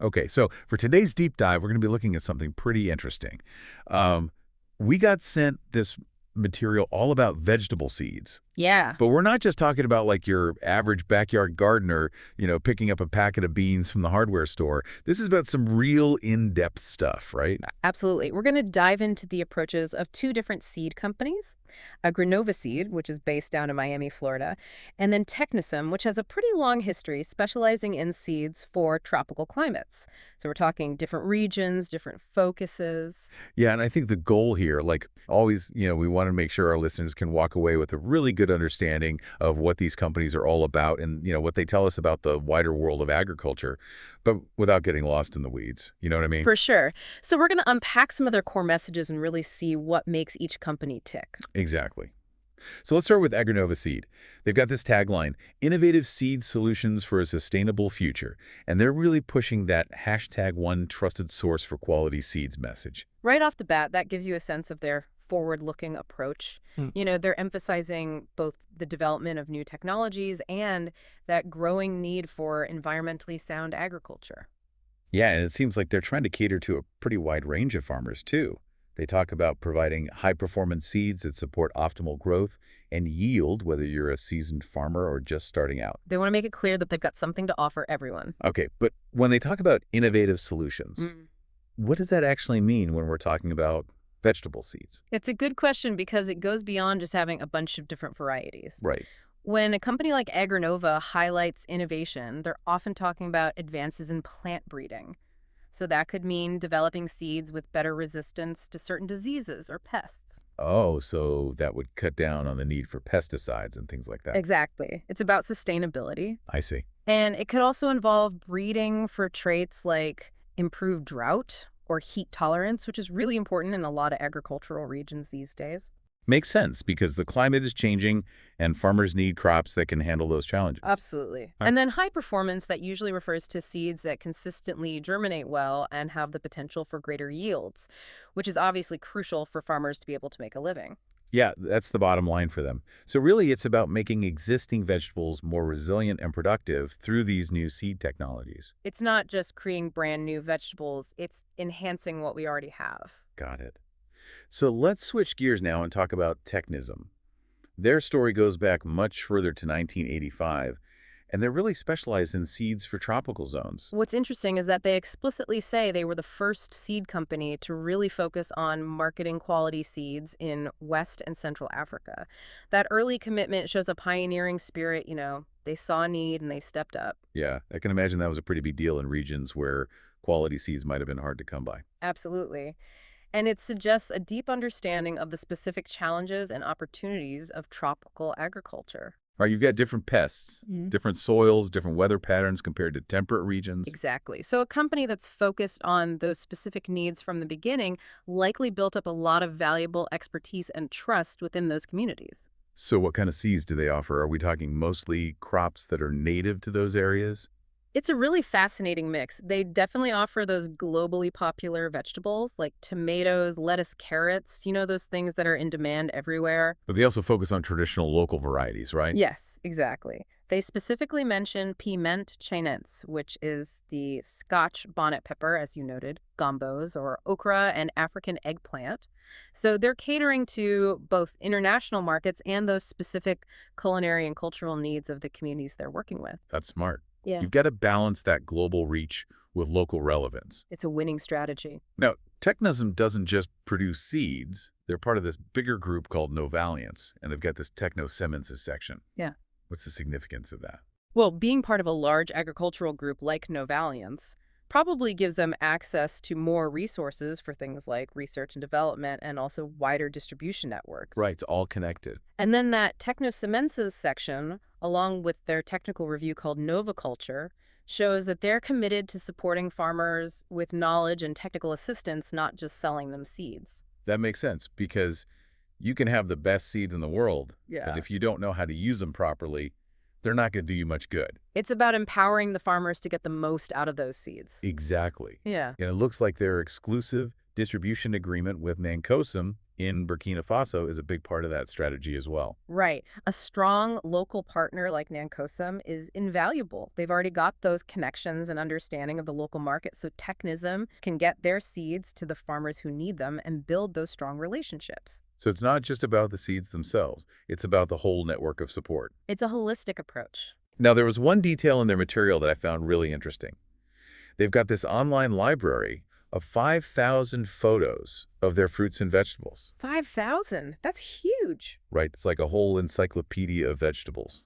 Okay, so for today's deep dive, we're going to be looking at something pretty interesting. Um, we got sent this material all about vegetable seeds. Yeah. But we're not just talking about like your average backyard gardener, picking up a packet of beans from the hardware store. This is about some real in-depth stuff, right? Absolutely. We're going to dive into the approaches of two different seed companies, Agrinova Seed, which is based down in Miami, Florida, and then Technisem, which has a pretty long history specializing in seeds for tropical climates. So we're talking different regions, different focuses. Yeah, and I think the goal here, like always, we want to make sure our listeners can walk away with a really good understanding of what these companies are all about and, what they tell us about the wider world of agriculture, but without getting lost in the weeds. You know what I mean? For sure. So we're going to unpack some of their core messages and really see what makes each company tick. Exactly. So let's start with Agrinova Seed. They've got this tagline, innovative seed solutions for a sustainable future. And they're really pushing that #1 trusted source for quality seeds message. Right off the bat, that gives you a sense of their forward-looking approach. Hmm. They're emphasizing both the development of new technologies and that growing need for environmentally sound agriculture. Yeah, and it seems like they're trying to cater to a pretty wide range of farmers, too. They talk about providing high-performance seeds that support optimal growth and yield, whether you're a seasoned farmer or just starting out. They want to make it clear that they've got something to offer everyone. Okay, but when they talk about innovative solutions, Mm. what does that actually mean when we're talking about vegetable seeds? It's a good question because it goes beyond just having a bunch of different varieties. Right. When a company like Agrinova highlights innovation, they're often talking about advances in plant breeding. So that could mean developing seeds with better resistance to certain diseases or pests. Oh, so that would cut down on the need for pesticides and things like that. Exactly. It's about sustainability. I see. And it could also involve breeding for traits like improved drought or heat tolerance, which is really important in a lot of agricultural regions these days. Makes sense because the climate is changing and farmers need crops that can handle those challenges. Absolutely. Huh. And then high performance, that usually refers to seeds that consistently germinate well and have the potential for greater yields, which is obviously crucial for farmers to be able to make a living. Yeah, that's the bottom line for them. So really, it's about making existing vegetables more resilient and productive through these new seed technologies. It's not just creating brand new vegetables, it's enhancing what we already have. Got it. So let's switch gears now and talk about Technism. Their story goes back much further to 1985, and they're really specialized in seeds for tropical zones. What's interesting is that they explicitly say they were the first seed company to really focus on marketing quality seeds in West and Central Africa. That early commitment shows a pioneering spirit, they saw a need and they stepped up. Yeah, I can imagine that was a pretty big deal in regions where quality seeds might have been hard to come by. Absolutely. And it suggests a deep understanding of the specific challenges and opportunities of tropical agriculture. Right, you've got different pests, Mhm. different soils, different weather patterns compared to temperate regions. Exactly. So a company that's focused on those specific needs from the beginning likely built up a lot of valuable expertise and trust within those communities. So what kind of seeds do they offer? Are we talking mostly crops that are native to those areas? It's a really fascinating mix. They definitely offer those globally popular vegetables like tomatoes, lettuce, carrots, those things that are in demand everywhere. But they also focus on traditional local varieties, right? Yes, exactly. They specifically mention piment chinense, which is the Scotch bonnet pepper, as you noted, gombos, or okra and African eggplant. So they're catering to both international markets and those specific culinary and cultural needs of the communities they're working with. That's smart. Yeah. You've got to balance that global reach with local relevance. It's a winning strategy. Now, Technism doesn't just produce seeds. They're part of this bigger group called Novaliants, and they've got this technosemences section. Yeah. What's the significance of that? Well, being part of a large agricultural group like Novaliants probably gives them access to more resources for things like research and development and also wider distribution networks. Right, it's all connected. And then that technosemences section, along with their technical review called Novaculture, shows that they're committed to supporting farmers with knowledge and technical assistance, not just selling them seeds. That makes sense because you can have the best seeds in the world, but if you don't know how to use them properly, they're not going to do you much good. It's about empowering the farmers to get the most out of those seeds. Exactly. Yeah. And it looks like their exclusive distribution agreement with Mancosum in Burkina Faso is a big part of that strategy as well. Right. A strong local partner like Nankosam is invaluable. They've already got those connections and understanding of the local market, so Technism can get their seeds to the farmers who need them and build those strong relationships. So it's not just about the seeds themselves, it's about the whole network of support. It's a holistic approach. Now, there was one detail in their material that I found really interesting. They've got this online library of 5,000 photos of their fruits and vegetables, 5,000. That's huge. right? It's like a whole encyclopedia of vegetables.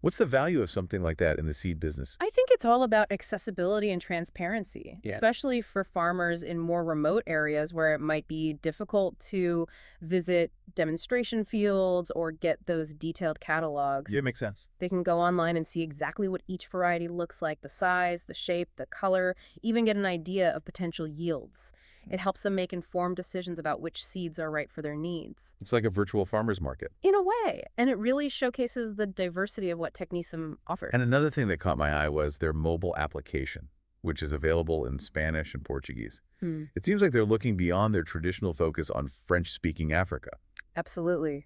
What's the value of something like that in the seed business? I think it's all about accessibility and transparency, Yeah. especially for farmers in more remote areas where it might be difficult to visit demonstration fields or get those detailed catalogs. Yeah, makes sense. They can go online and see exactly what each variety looks like, the size, the shape, the color, even get an idea of potential yields. It helps them make informed decisions about which seeds are right for their needs. It's like a virtual farmer's market. In a way, and it really showcases the diversity of what Technisem offers. And another thing that caught my eye was their mobile application, which is available in Spanish and Portuguese. Hmm. It seems like they're looking beyond their traditional focus on French-speaking Africa. Absolutely.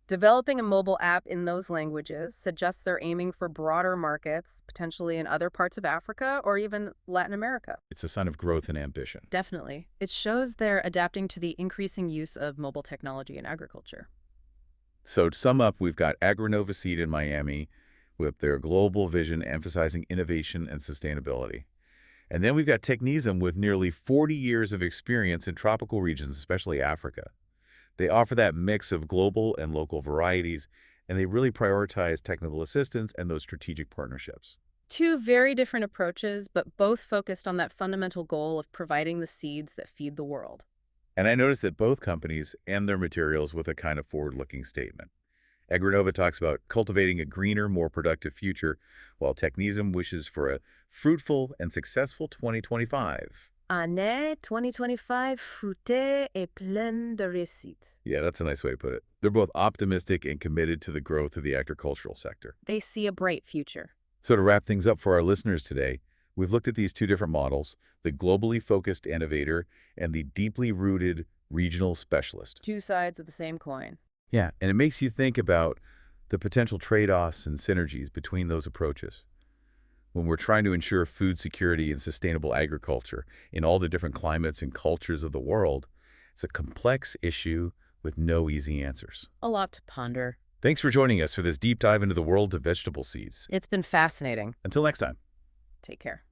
Developing a mobile app in those languages suggests they're aiming for broader markets, potentially in other parts of Africa or even Latin America. It's a sign of growth and ambition. Definitely. It shows they're adapting to the increasing use of mobile technology in agriculture. So to sum up, we've got Agrinova Seed in Miami with their global vision emphasizing innovation and sustainability. And then we've got Technisem with nearly 40 years of experience in tropical regions, especially Africa. They offer that mix of global and local varieties, and they really prioritize technical assistance and those strategic partnerships. Two very different approaches, but both focused on that fundamental goal of providing the seeds that feed the world. And I noticed that both companies end their materials with a kind of forward-looking statement. Agrinova talks about cultivating a greener, more productive future, while Technisem wishes for a fruitful and successful 2025. Année 2025 fruitée et pleine de réussite. Yeah, that's a nice way to put it. They're both optimistic and committed to the growth of the agricultural sector. They see a bright future. So to wrap things up for our listeners today, we've looked at these two different models, the globally focused innovator and the deeply rooted regional specialist. Two sides of the same coin. Yeah, and it makes you think about the potential trade-offs and synergies between those approaches. When we're trying to ensure food security and sustainable agriculture in all the different climates and cultures of the world, it's a complex issue with no easy answers. A lot to ponder. Thanks for joining us for this deep dive into the world of vegetable seeds. It's been fascinating. Until next time. Take care.